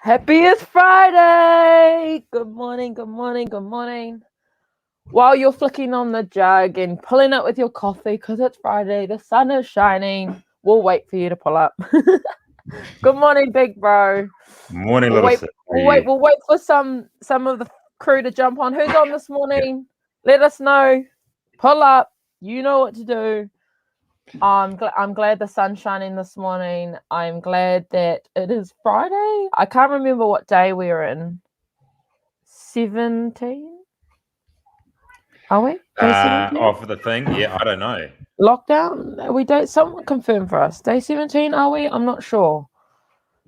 Happiest Friday! Good morning, good morning, good morning. While you're flicking on the jug and pulling up with your coffee because it's Friday, the sun is shining. We'll wait for you to pull up. Good morning, big bro. Morning, We'll little wait, sis. we'll wait for some of the crew to jump on. Who's on this morning? Let us know. Pull up. You know what to do. I'm glad the sun's shining this morning. I'm glad that it is Friday. I can't remember what day we're in. 17? Are we? Day 17? For the thing, I don't know. Lockdown? We don't. Someone confirm for us. Day 17? Are we? I'm not sure.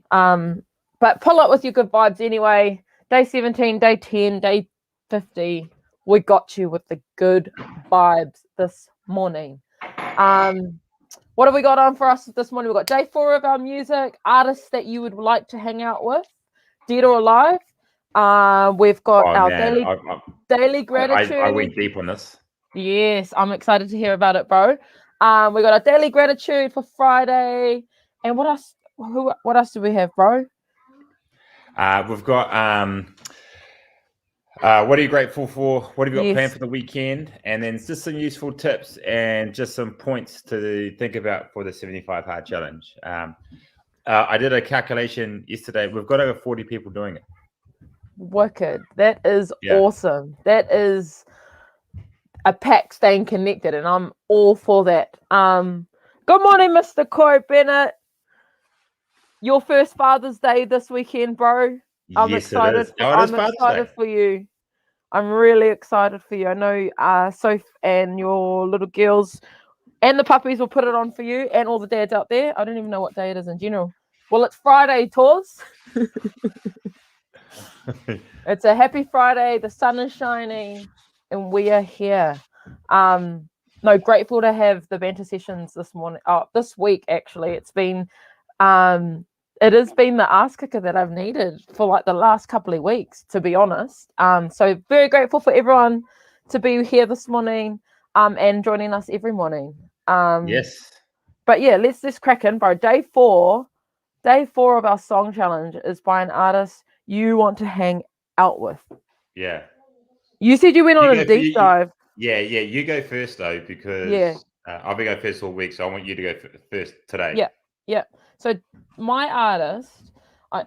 But pull up with your good vibes anyway. Day 17, day 10, day 50. We got you with the good vibes this morning. What have we got on for us this morning? We've got day 4 of our music, artists that you would like to hang out with, dead or alive. We've got our daily gratitude. I went deep on this. Yes, I'm excited to hear about it, bro. We got our daily gratitude for Friday. And what else? What else do we have, bro? We've got what are you grateful for? What have you got planned for the weekend? And then just some useful tips and just some points to think about for the 75 hard challenge. I did a calculation yesterday. We've got over 40 people doing it. Wicked. That is awesome. That is a pack staying connected, and I'm all for that. Good morning, Mr. Corey Bennett. Your first Father's Day this weekend, bro. I'm excited. I'm excited for you. I'm really excited for you. I know Soph and your little girls and the puppies will put it on for you, and all the dads out there. I don't even know what day it is in general. Well, it's Friday, Tors. It's a happy Friday. The sun is shining, and we are here. Grateful to have the banter sessions this week. Actually, it's been, it has been the ass kicker that I've needed for like the last couple of weeks, to be honest. So very grateful for everyone to be here this morning, and joining us every morning. Yes. But yeah, let's just crack in, bro. Day 4 of our song challenge is by an artist you want to hang out with. Yeah. You said you went on a deep dive. You go first though, because I'll be going first all week, so I want you to go first today. Yeah. So my artist, I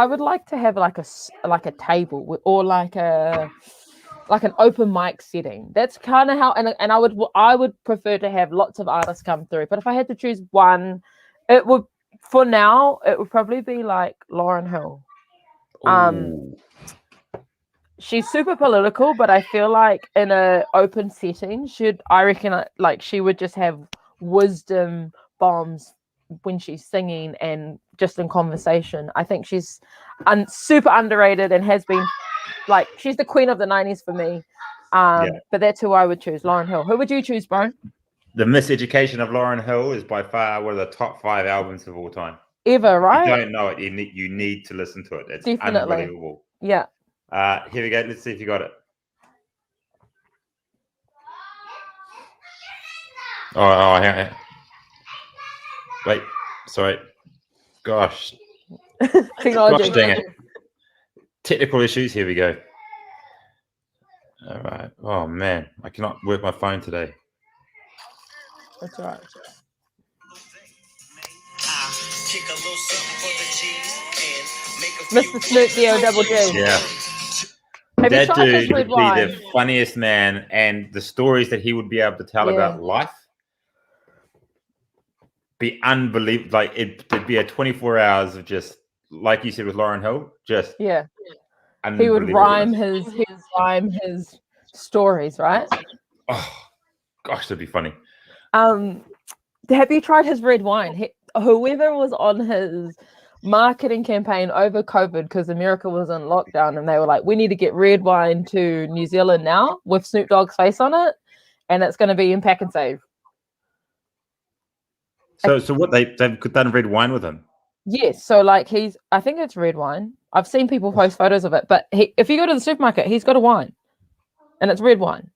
would like to have like a table or like an open mic setting. That's kind of how, and I would prefer to have lots of artists come through. But if I had to choose one, it would probably be like Lauryn Hill. She's super political, but I feel like in an open setting, I reckon she would just have wisdom bombs when she's singing and just in conversation. I think she's super underrated and has been, she's the queen of the 90s for me. But that's who I would choose, Lauryn Hill. Who would you choose, bro? The Miseducation of Lauryn Hill is by far one of the top 5 albums of all time. Ever, right? If you don't know it, you need to listen to it. It's definitely unbelievable. Yeah. Here we go. Let's see if you got it. Oh, hang on. Wait, sorry. Gosh. Technology. Gosh dang it. Technical issues. Here we go. All right. Oh, man. I cannot work my phone today. That's all right. Mr. Snoop D-O-double-G. Yeah. That dude would be the funniest man, and the stories that he would be able to tell about life be unbelievable. Like it'd be a 24 hours of just, like you said with Lauryn Hill, just he would rhyme his stories, right? Oh gosh, that'd be funny. Have you tried his red wine? Whoever was on his marketing campaign over COVID, because America was in lockdown, and they were like, we need to get red wine to New Zealand now with Snoop Dogg's face on it, and it's going to be in Pack and Save. So what they've done red wine with him? Yes. So I think it's red wine. I've seen people post photos of it, but if you go to the supermarket, he's got a wine, and it's red wine.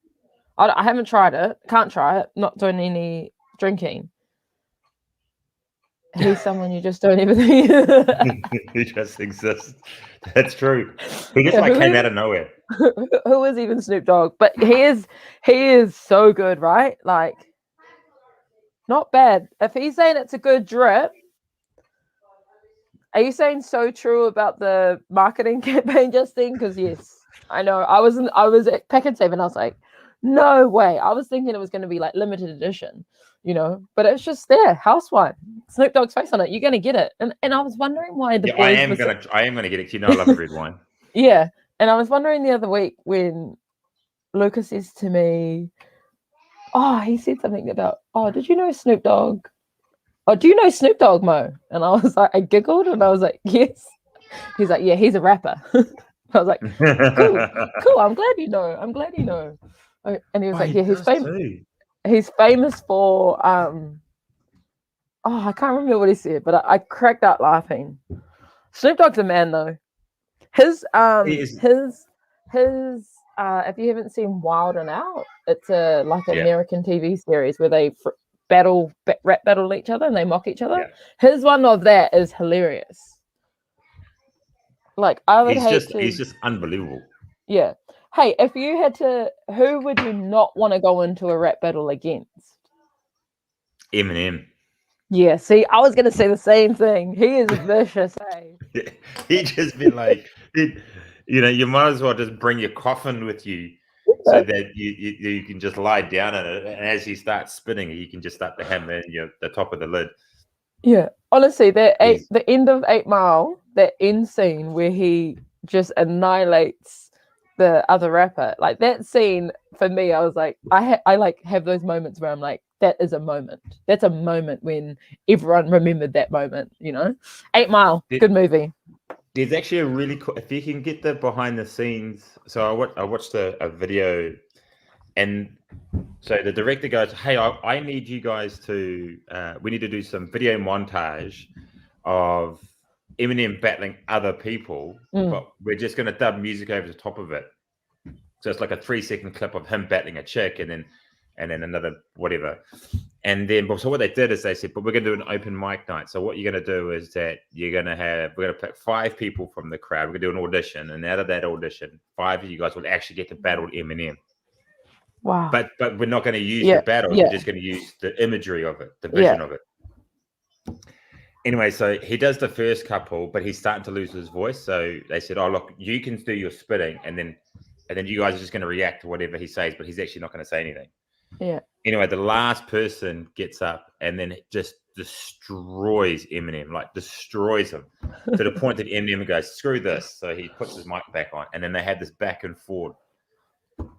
I haven't tried it. Can't try it. Not doing any drinking. he's someone you just don't ever think. He just exists. That's true. He just came out of nowhere. Who is even Snoop Dogg? But he is so good, right? Like, not bad. If he's saying it's a good drip, are you saying so true about the marketing campaign, Justine? Because yes, I know. I was at Pack and Save, and I was like, no way. I was thinking it was going to be like limited edition, but it's just there, house wine, Snoop Dogg's face on it. You're going to get it, and I was wondering why the boys. I am gonna get it. You know, I love a red wine. Yeah, and I was wondering the other week when Lucas says to me, "Oh, he said something about, oh, did you know Snoop Dogg? Oh, do you know Snoop Dogg, Mo?" And I was like, I giggled and I was like, yes. He's like, yeah, he's a rapper. I was like, cool. I'm glad you know. And he was like, yeah, he's famous. He's famous for I can't remember what he said, but I cracked out laughing. Snoop Dogg's a man though. His if you haven't seen Wild and Out, it's a American TV series where they rap battle each other and they mock each other. Yeah. His one of that is hilarious. Like, I would he's just unbelievable. Yeah. Hey, if you had to, who would you not want to go into a rap battle against? Eminem. Yeah, see, I was gonna say the same thing. He is vicious, hey. Yeah, he just been like, you might as well just bring your coffin with you, so that you can just lie down in it, and as he starts spinning, you can just start to hammer in the top of the lid. Yeah, honestly, the end of 8 Mile, that end scene where he just annihilates the other rapper, like that scene for me, I was like, I like have those moments where I'm like, that is a moment. That's a moment when everyone remembered that moment. 8 Mile, good movie. There's actually a really cool, if you can get the behind the scenes. So I watched a video, and so the director goes, hey, I need you guys to, we need to do some video montage of Eminem battling other people, but we're just going to dub music over the top of it. So it's like a 3-second clip of him battling a chick, and then another whatever. And then, so what they did is they said, but we're going to do an open mic night. So what you're going to do is that we're going to pick 5 people from the crowd. We're going to do an audition. And out of that audition, 5 of you guys will actually get to battle Eminem. Wow. But we're not going to use the battle. We're just going to use the imagery of it, the vision of it. Anyway, so he does the first couple, but he's starting to lose his voice. So they said, oh, look, you can do your spitting. And then you guys are just going to react to whatever he says, but he's actually not going to say anything. Yeah. Anyway, the last person gets up and then just destroys Eminem, like destroys him to the point that Eminem goes, screw this. So he puts his mic back on, and then they had this back and forth.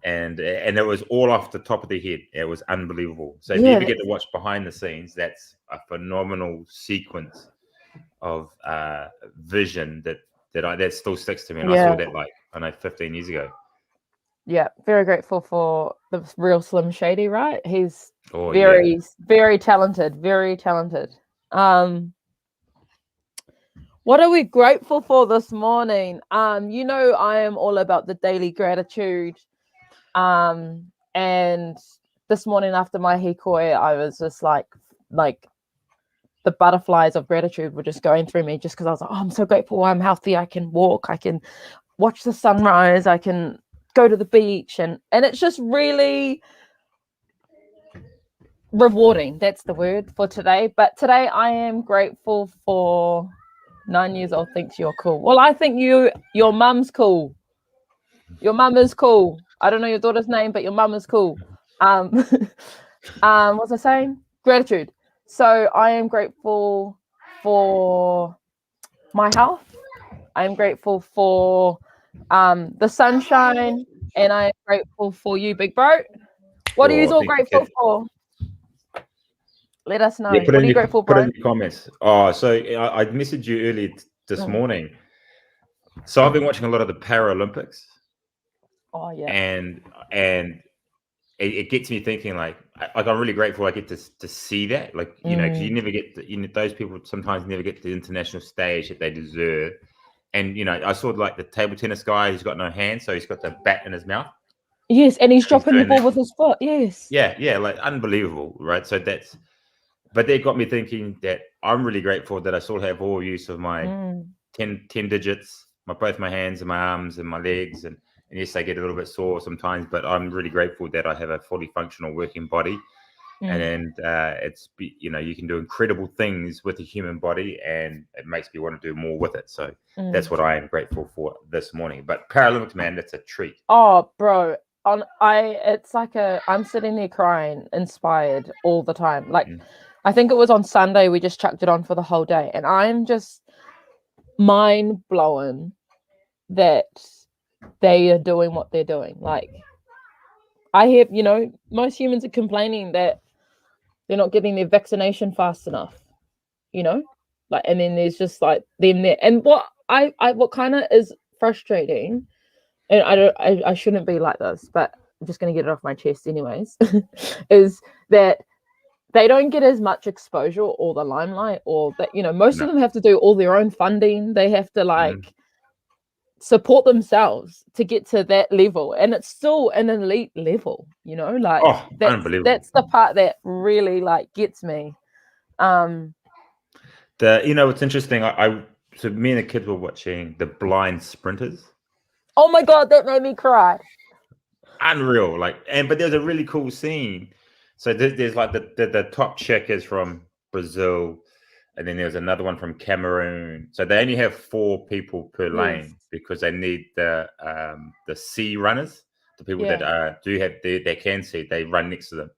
And it was all off the top of their head. It was unbelievable. So if you ever get to watch behind the scenes, that's a phenomenal sequence of vision that still sticks to me. And I saw that 15 years ago. Yeah, very grateful for the real Slim Shady, right? He's very talented, very talented. What are we grateful for this morning? I am all about the daily gratitude. And this morning after my hikoi, I was just like the butterflies of gratitude were just going through me, just because I was like, oh, I'm so grateful I'm healthy. I can walk, I can watch the sunrise, I can go to the beach, and it's just really rewarding. That's the word for today. But today I am grateful for 9 years old thinks you're cool. Well, I think your mum's cool. Your mum is cool. I don't know your daughter's name, but your mum is cool. What's I saying? Gratitude. So I am grateful for my health. I am grateful for the sunshine, and I am grateful for you, big bro. What are you all grateful for? Let us know. What are you grateful for? Put in the comments. Oh, so I messaged you earlier this morning. So I've been watching a lot of the Paralympics. Oh yeah. And it gets me thinking, like I'm really grateful I get to see that, because you never get those people sometimes never get to the international stage that they deserve. And I saw the table tennis guy who's got no hands, so he's got the bat in his mouth. Yes, and he's dropping the ball with his foot. Yes. Yeah, like unbelievable, right? So but they got me thinking that I'm really grateful that I still have all use of my 10 digits, both my hands and my arms and my legs. And yes, I get a little bit sore sometimes, but I'm really grateful that I have a fully functional working body. And it's, you can do incredible things with the human body, and it makes me want to do more with it. So that's what I am grateful for this morning. But Paralympics, man, that's a treat. Oh, bro. It's like I'm sitting there crying, inspired all the time. Like, I think it was on Sunday, we just chucked it on for the whole day. And I'm just mind blown that they are doing what they're doing. Like, I hear, most humans are complaining that they're not getting their vaccination fast enough, like, and then there's just like them there. And what kind of is frustrating, and I shouldn't be like this, but I'm just going to get it off my chest anyways, is that they don't get as much exposure or the limelight, or that, most of them have to do all their own funding. They have to support themselves to get to that level, and it's still an elite level, unbelievable. That's the part that really gets me. It's interesting. So me and the kids were watching the blind sprinters. Oh my god, that made me cry. Unreal. But there's a really cool scene. So there's like the top chick is from Brazil, and then there's another one from Cameroon. So they only have 4 people per lane because they need the C runners, the people that they can see. They run next to them.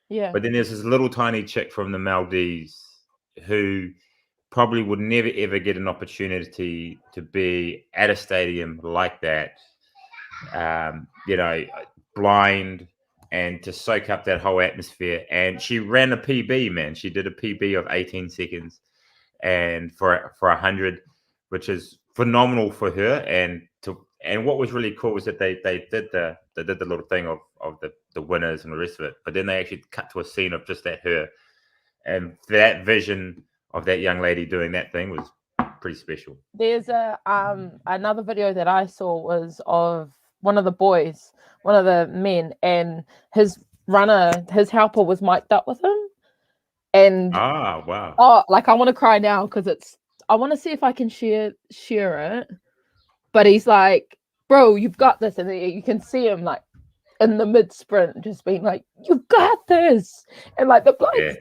Yeah. But then there's this little tiny chick from the Maldives who probably would never ever get an opportunity to be at a stadium like that, blind, and to soak up that whole atmosphere. And she ran a PB, man. She did a PB of 18 seconds, and for 100, which is phenomenal for her. And what was really cool was that they did the little thing of the winners and the rest of it, but then they actually cut to a scene of just her, and that vision of that young lady doing that thing was pretty special. There's another video that I saw was of one of the boys, one of the men, and his helper was mic'd up with him. And wow. I want to cry now because I want to see if I can share it. But he's like, bro, you've got this. And you can see him in the mid sprint just being like, you've got this. And the bloke,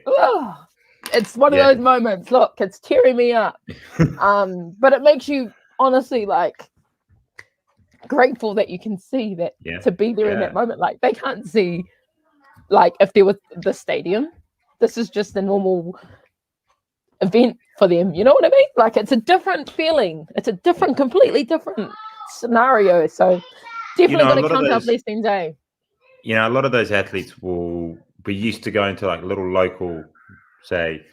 it's one of those moments. Look, it's tearing me up. But it makes you honestly grateful that you can see that to be there in that moment. They can't see if there was the stadium. This is just a normal event for them. You know what I mean? It's a different feeling. It's a completely different scenario. So definitely got to count up these things, eh? A lot of those athletes will be used to going to little local, say,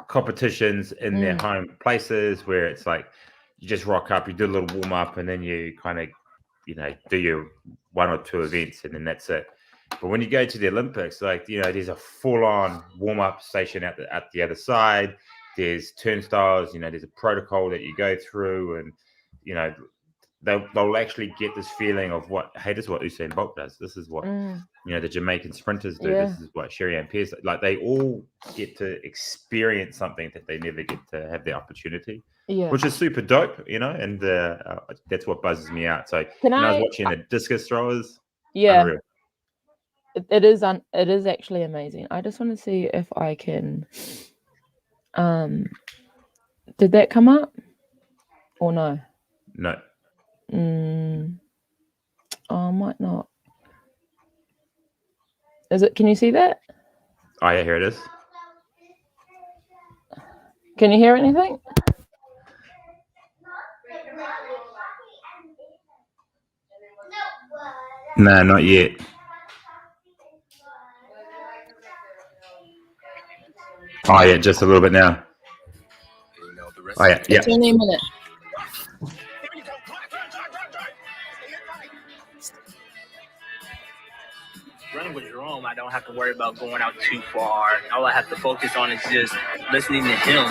competitions in their home places where it's you just rock up, you do a little warm up, and then you kind of, do your 1 or 2 events, and then that's it. But when you go to the Olympics, there's a full-on warm-up station at the other side. There's turnstiles, there's a protocol that you go through, and they'll actually get this feeling of this is what Usain Bolt does. This is what the Jamaican sprinters do. This is what Sherry-Ann Pierce. They all get to experience something that they never get to have the opportunity. Yeah. Which is super dope, and that's what buzzes me out. So I was watching the discus throwers. Yeah. Unreal. It is actually amazing. I just want to see if I can. Did that come up or no? No. I might not. Is it? Can you see that? Oh yeah, here it is. Can you hear anything? No, not yet. Oh yeah, just a little bit now. Oh yeah, yeah. It's only a minute. Running with Jerome, I don't have to worry about going out too far. All I have to focus on is just listening to him.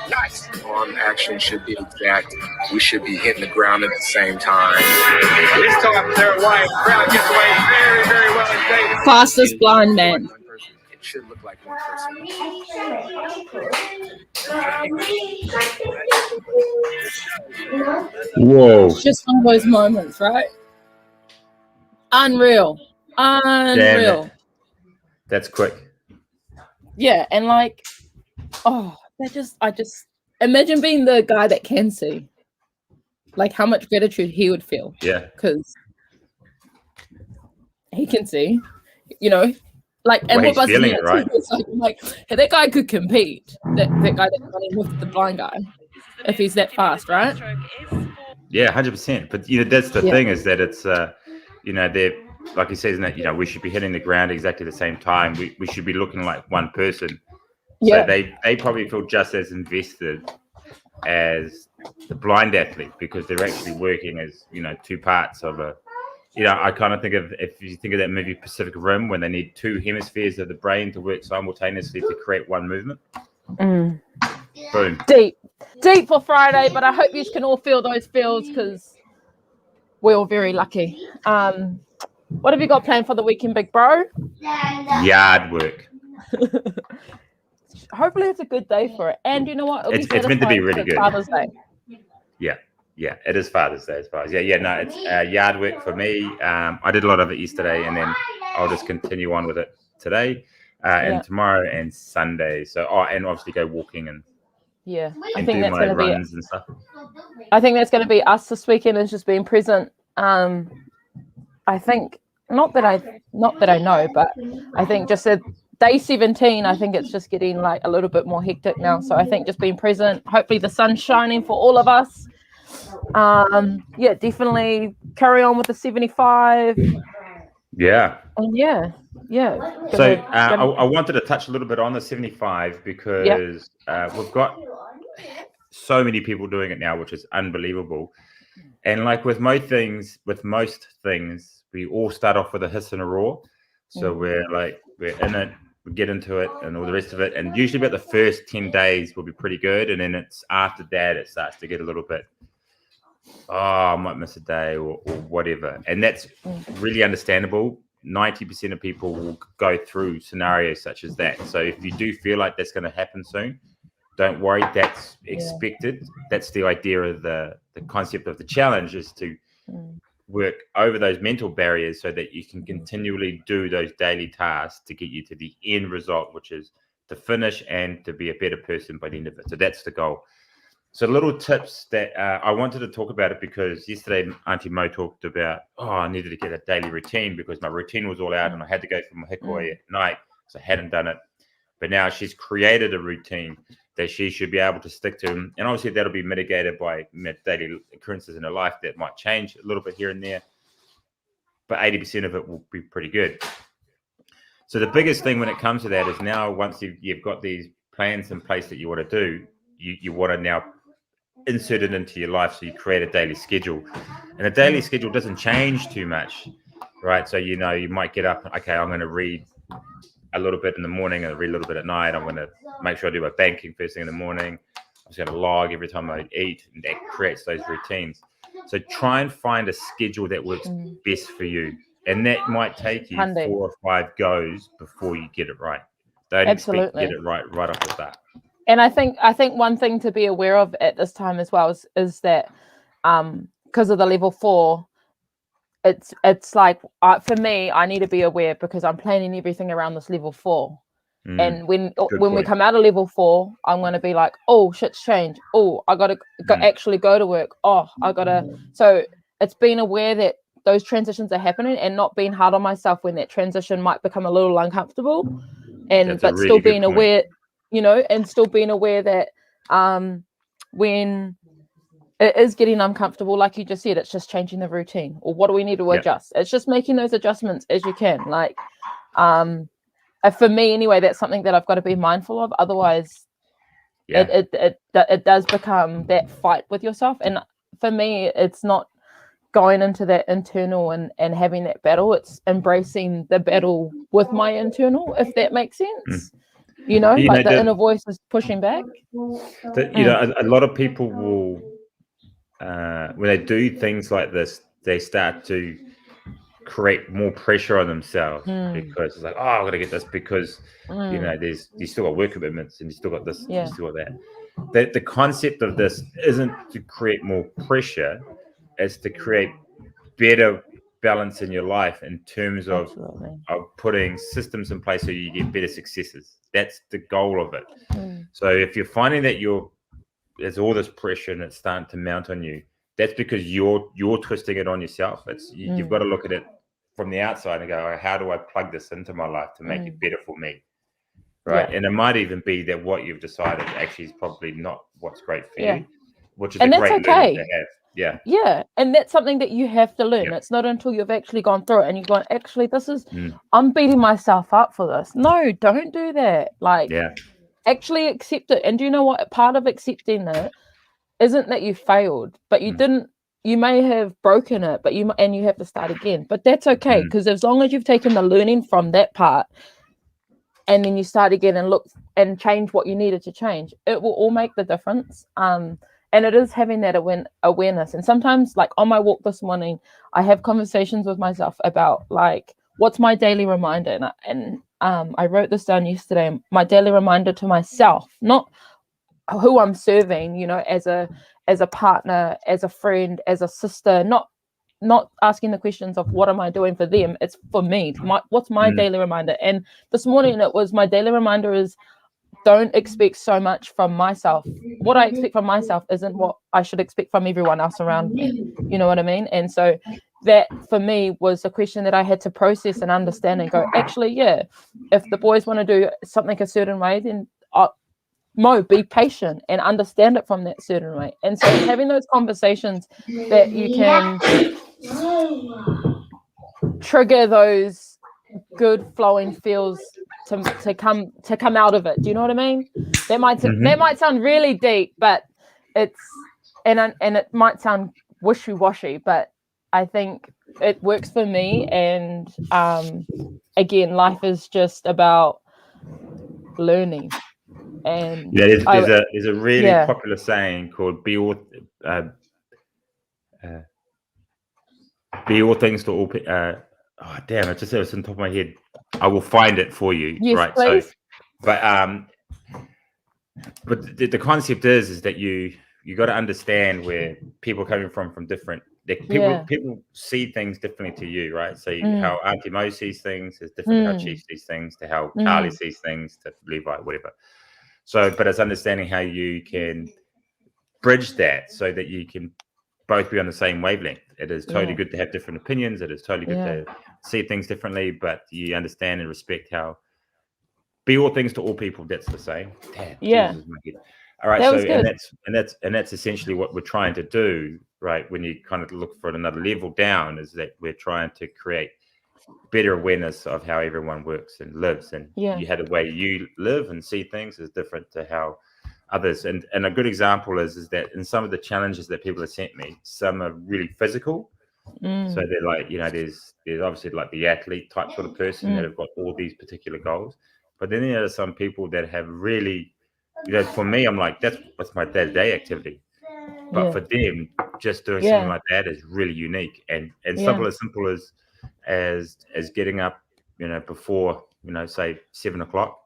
Nice. Arm action should be exact. We should be hitting the ground at the same time. This time, Sarah White, ground gets away very, very well. Fastest blind man. it should look like one person. Whoa. It's just one of those moments, right? Unreal. Damn it. That's quick. Yeah, and like, oh, I just imagine being the guy that can see. Like how much gratitude he would feel. Yeah. Because he can see, you know, like, and well, what buzzes me it, right? like hey, that guy could compete. That guy that's running with the blind guy, if he's that fast, right? Yeah, 100%. But that's the thing is that it's they're like he says, isn't it? We should be hitting the ground exactly the same time. We should be looking like one person. So they probably feel just as invested as the blind athlete because they're actually working as two parts of a. I kind of think of if you think of that movie Pacific Rim when they need two hemispheres of the brain to work simultaneously to create one movement. Boom. Deep for Friday, but I hope you can all feel those feels because we're all very lucky. What have you got planned for the weekend, big bro? Yard work. Hopefully it's a good day for it. And you know what? It's meant to be really good. Father's Day. Yeah, it is Father's Day as far as no, it's yard work for me. I did a lot of it yesterday, and then I'll just continue on with it today and tomorrow and Sunday. So, and obviously go walking and I think that's going to be runs and stuff. I think that's going to be us this weekend is just being present. I think not that I know, but I think just at day 17, I think it's just getting like a little bit more hectic now. So I think just being present. Hopefully the sun's shining for all of us. Definitely carry on with the 75. Yeah. And yeah. So I wanted to touch a little bit on the 75 because we've got so many people doing it now, which is unbelievable. And like with most things, we all start off with a hiss and a roar. So we're in it, we get into it and all the rest of it. And usually about the first 10 days will be pretty good. And then it's after that, it starts to get a little bit, I might miss a day or whatever. And that's really understandable. 90% of people will go through scenarios such as that. So if you do feel like that's going to happen soon, don't worry, that's expected. That's the idea of the concept of the challenge is to work over those mental barriers so that you can continually do those daily tasks to get you to the end result, which is to finish and to be a better person by the end of it. So that's the goal. So little tips that I wanted to talk about it because yesterday Auntie Mo talked about, I needed to get a daily routine because my routine was all out and I had to go for my hikoi at night because I hadn't done it. But now she's created a routine that she should be able to stick to. And obviously that'll be mitigated by daily occurrences in her life that might change a little bit here and there. But 80% of it will be pretty good. So the biggest thing when it comes to that is now once you've got these plans in place that you want to do, you want to now insert it into your life. So you create a daily schedule. And a daily schedule doesn't change too much, right? So, you might get up, okay, I'm going to read a little bit in the morning and read a little bit at night. I'm going to make sure I do my banking first thing in the morning. I'm just going to log every time I eat, and that creates those routines. So try and find a schedule that works best for you. And that might take you 4 or 5 goes before you get it right. Don't expect to get it right off the start. And I think one thing to be aware of at this time as well is that because of the level 4, it's like for me, I need to be aware because I'm planning everything around this level 4. And when we come out of level 4, I'm going to be like, oh, shit's changed. Oh, I got to actually go to work. Oh, I got to. So it's being aware that those transitions are happening and not being hard on myself when that transition might become a little uncomfortable. But still being aware, and still being aware that when it is getting uncomfortable, like you just said, it's just changing the routine. Or what do we need to adjust? It's just making those adjustments as you can. Like, for me anyway, that's something that I've got to be mindful of. Otherwise, it does become that fight with yourself. And for me, it's not going into that internal and having that battle. It's embracing the battle with my internal, if that makes sense. The inner voice is pushing back. A lot of people will, when they do things like this, they start to create more pressure on themselves because it's like, oh, I'm gonna get this because you know you still got work commitments and you still got this, you still got that. The concept of this isn't to create more pressure, it's to create better balance in your life in terms of putting systems in place so you get better successes. That's the goal of it. So if you're finding that there's all this pressure and it's starting to mount on you, that's because you're twisting it on yourself. It's you've got to look at it from the outside and go, how do I plug this into my life to make it better for me? Right. And it might even be that what you've decided actually is probably not what's great for you, which is a great learning to have. Yeah. And that's something that you have to learn. It's not until you've actually gone through it and you're going, actually, this is, I'm beating myself up for this. No, don't do that. Like, actually accept it. And do you know what? Part of accepting it isn't that you failed, but you didn't, you may have broken it, but you have to start again. But that's okay, because as long as you've taken the learning from that part and then you start again and look and change what you needed to change, it will all make the difference. And it is having that awareness. And sometimes, like on my walk this morning, I have conversations with myself about like, what's my daily reminder? And I wrote this down yesterday. My daily reminder to myself, not who I'm serving, you know, as a partner, as a friend, as a sister, not asking the questions of what am I doing for them. It's for me. What's my daily reminder? And this morning it was, my daily reminder is, don't expect so much from myself. What I expect from myself isn't what I should expect from everyone else around me. You know what I mean? And so that for me was a question that I had to process and understand and go, actually, if the boys want to do something a certain way, then be patient and understand it from that certain way. And so having those conversations that you can trigger those good flowing feels to come out of it. Do you know what I mean? That might sound really deep, but it's and it might sound wishy-washy, but I think it works for me. And again, life is just about learning. And there's a really popular saying called be all things to all oh damn, it just was on top of my head. I will find it for you. Yes, right, please. So but the concept is that you got to understand where people are coming from different people see things differently to you, right? So how Auntie Mo sees things is different to how Chief sees things, to how Carly sees things, to Levi, whatever. So but it's understanding how you can bridge that so that you can both be on the same wavelength. It is totally good to have different opinions. It is totally good to see things differently, but you understand and respect how be all things to all people. That's the same. Damn, Jesus, my head. All right, and that's essentially what we're trying to do, right? When you kind of look for another level down, is that we're trying to create better awareness of how everyone works and lives, and you had the way you live and see things is different to how others. And a good example is that in some of the challenges that people have sent me, some are really physical. So they're like, you know, there's obviously like the athlete type sort of person that have got all these particular goals. But then there are some people that have really, you know, for me, I'm like, that's my day-to-day activity. But for them, just doing something like that is really unique and simple as getting up, you know, before, you know, say 7 o'clock.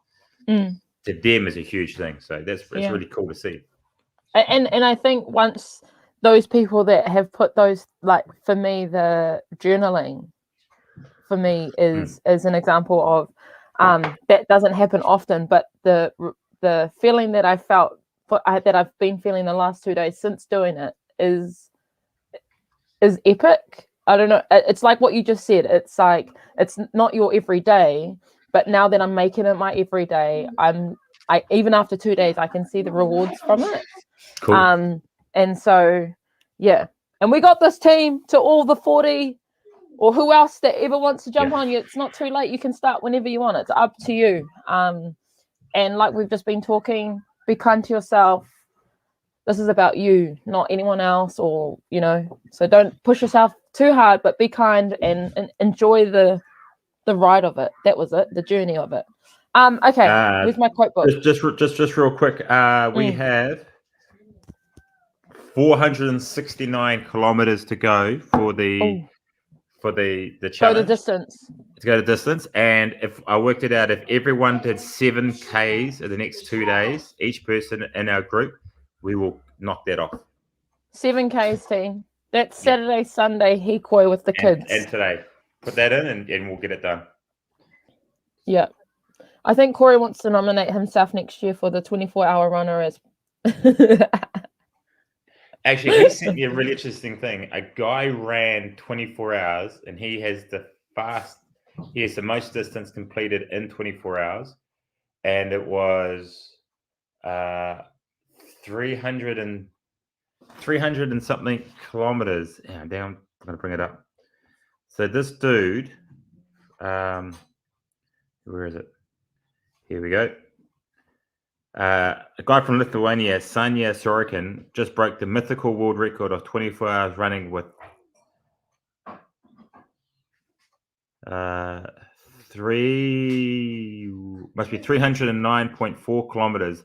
To them is a huge thing. So it's really cool to see. And I think once those people that have put those, like for me, the journaling for me is an example of that doesn't happen often, but the feeling that I felt that I've been feeling the last 2 days since doing it is epic. I don't know. It's like what you just said. It's like, it's not your everyday, but now that I'm making it my everyday, I even after 2 days, I can see the rewards from it. Cool. And so, and we got this team to all the 40 or who else that ever wants to jump on you. It's not too late. You can start whenever you want. It's up to you. And like we've just been talking, be kind to yourself. This is about you, not anyone else, or, you know, so don't push yourself too hard, but be kind and enjoy the ride of it. That was it, the journey of it. Okay, where's my quote book? Just real quick. We have 469 kilometers to go for the for the Go challenge. the distance. To go the distance. And if I worked it out, if everyone did 7 Ks in the next 2 days, each person in our group, we will knock that off. 7 Ks team. That's Saturday, Sunday, Hikoi with the kids. And today. Put that in and we'll get it done. Yeah. I think Corey wants to nominate himself next year for the 24-hour runner as. Actually, he sent me a really interesting thing. A guy ran 24 hours and he has the most distance completed in 24 hours. And it was 300 and something kilometers. Yeah, down. I'm going to bring it up. So this dude, where is it? Here we go. A guy from Lithuania, Sanya Sorokin, just broke the mythical world record of 24 hours running with 309.4 kilometers,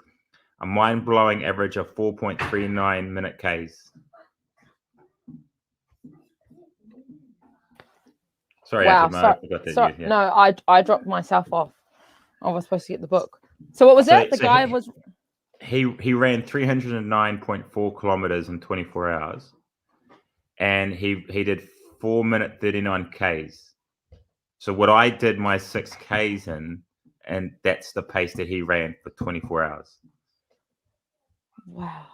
a mind-blowing average of 4.39 minute Ks. Sorry, wow. I forgot that. No, I dropped myself off. I was supposed to get the book. So what was that? The guy was. He ran 309.4 kilometers in 24 hours, and he did 4 minute 39 Ks. So what I did my 6 Ks in, and that's the pace that he ran for 24 hours. Wow.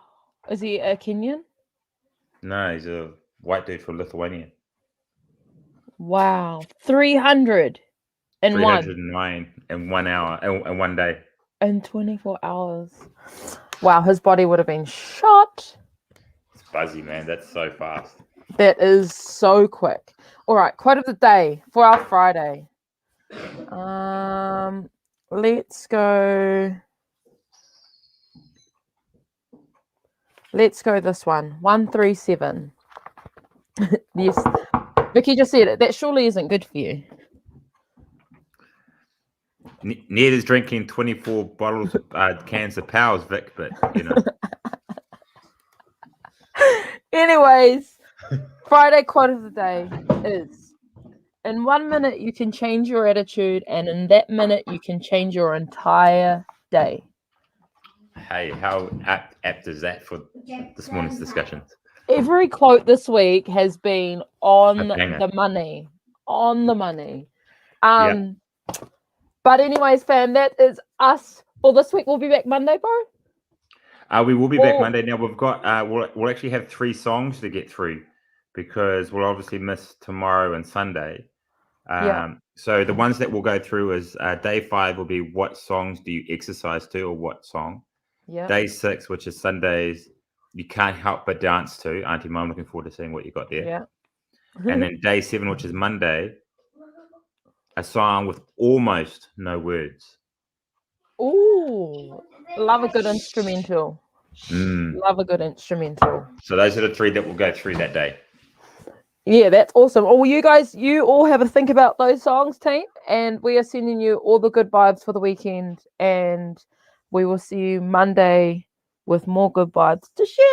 Is he a Kenyan? No, he's a white dude from Lithuania. Wow. 309 in 1 hour and 1 day. In 24 hours. Wow, his body would have been shot. It's buzzy, man. That's so fast. That is so quick. All right, quote of the day for our Friday. Let's go. Let's go this one. 137. Yes. Vicky just said it. That surely isn't good for you. Ned is drinking 24 bottles of cans of Powers, Vic, but you know. Anyways, Friday quote of the day is: in 1 minute you can change your attitude, and in that minute you can change your entire day. Hey, how apt is that for this morning's discussions? Every quote this week has been on the money. On the money. But anyways, fam, that is us for this week. We'll be back Monday, bro. We will be back Monday. Now we've got we'll actually have 3 songs to get through because we'll obviously miss tomorrow and Sunday. So the ones that we'll go through is day 5 will be what songs do you exercise to, or what song. Yeah. Day 6, which is Sundays, you can't help but dance to. Auntie Mum, looking forward to seeing what you got there. Yeah. And then day 7, which is Monday, a song with almost no words. Ooh, love a good instrumental. Love a good instrumental. So those are the 3 that we'll go through that day. Yeah, that's awesome. Oh, you guys, you all have a think about those songs, team, and we are sending you all the good vibes for the weekend, and we will see you Monday with more good vibes to share.